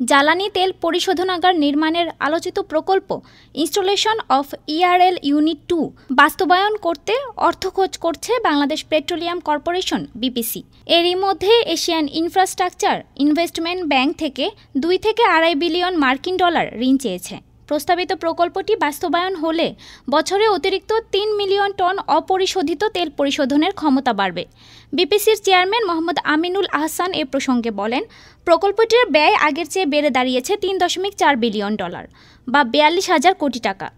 জ্বালানি তেল পরিশোধনাগার নির্মাণের আলোচিত প্রকল্প ইনস্টলেশন অফ ইআরএল ইউনিট 2 বাস্তবায়ন করতে অর্থ খোঁজ করছে বাংলাদেশ পেট্রোলিয়াম কর্পোরেশন বিপিসি। এরই মধ্যে এশিয়ান ইনফ্রাস্ট্রাকচার ইনভেস্টমেন্ট ব্যাংক থেকে 2 থেকে 2.5 বিলিয়ন মার্কিন ডলার ঋণ চেয়েছে। প্রস্তাবিত প্রকল্পটি বাস্তবায়ন হলে বছরে অতিরিক্ত 3 মিলিয়ন টন অপরিশোধিত তেল পরিশোধনের ক্ষমতা বাড়বে। বিপিসির চেয়ারম্যান মোহাম্মদ আমিনুল আহসান এ প্রসঙ্গে বলেন, প্রকল্পটির ব্যয় আগের চেয়ে বেড়ে দাঁড়িয়েছে 3.4 বিলিয়ন ডলার বা 42,000 কোটি টাকা।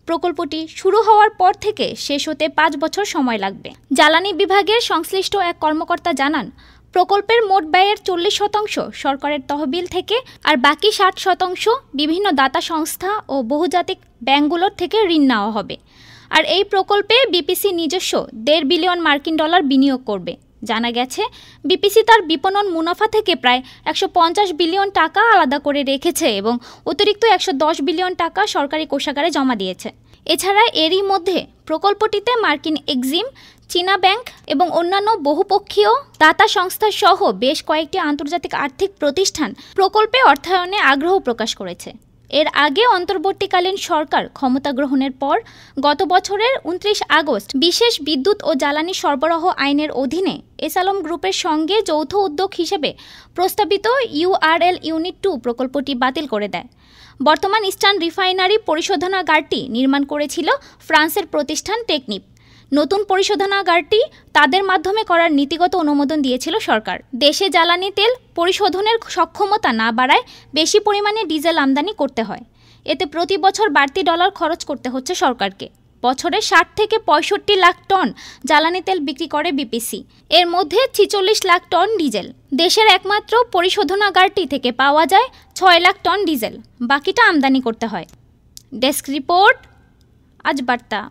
প্রকল্পটি শুরু হওয়ার পর থেকে শেষ হতে 5 বছর সময় লাগবে। জ্বালানি বিভাগের সংশ্লিষ্ট এক কর্মকর্তা জানান, প্রকল্পের মোট ব্যয়ের 40% সরকারের তহবিল থেকে আর বাকি 60% বিভিন্ন দাতা সংস্থা ও বহুজাতিক ব্যাংকগুলোর থেকে ঋণ নেওয়া হবে। আর এই প্রকল্পে বিপিসি নিজস্ব 1.5 বিলিয়ন মার্কিন ডলার বিনিয়োগ করবে। জানা গেছে, বিপিসি তার বিপণন মুনাফা থেকে প্রায় 150 বিলিয়ন টাকা আলাদা করে রেখেছে এবং অতিরিক্ত 110 বিলিয়ন টাকা সরকারি কোষাগারে জমা দিয়েছে। এছাড়া এরই মধ্যে প্রকল্পটিতে মার্কিন এক্সিম, চীনা ব্যাংক এবং অন্যান্য বহুপক্ষীয় দাতা সংস্থা সহ বেশ কয়েকটি আন্তর্জাতিক আর্থিক প্রতিষ্ঠান প্রকল্পে অর্থায়নে আগ্রহ প্রকাশ করেছে। এর আগে অন্তর্বর্তীকালীন সরকার ক্ষমতা গ্রহণের পর গত বছরের 29 আগস্ট বিশেষ বিদ্যুৎ ও জ্বালানি সরবরাহ আইনের অধীনে এসালম গ্রুপের সঙ্গে যৌথ উদ্যোগ হিসেবে প্রস্তাবিত ইউআরএল ইউনিট 2 প্রকল্পটি বাতিল করে দেয়। বর্তমান ইস্টার্ন রিফাইনারি পরিশোধনাগারটি নির্মাণ করেছিল ফ্রান্সের প্রতিষ্ঠান টেকনিপ। নতুন পরিশোধনাগারটি তাদের মাধ্যমে করার নীতিগত অনুমোদন দিয়েছিল সরকার। দেশে জ্বালানি তেল পরিশোধনের সক্ষমতা না বাড়ায় বেশি পরিমাণে ডিজেল আমদানি করতে হয়। এতে প্রতি বছর বাড়তি ডলার খরচ করতে হচ্ছে সরকারকে। বছরে 60 থেকে 65 লাখ টন জ্বালানি তেল বিক্রি করে বিপিসি, এর মধ্যে 46 লাখ টন ডিজেল। দেশের একমাত্র পরিশোধনাগারটি থেকে পাওয়া যায় 6 লাখ টন ডিজেল, বাকিটা আমদানি করতে হয়। ডেস্ক রিপোর্ট, আজ বার্তা।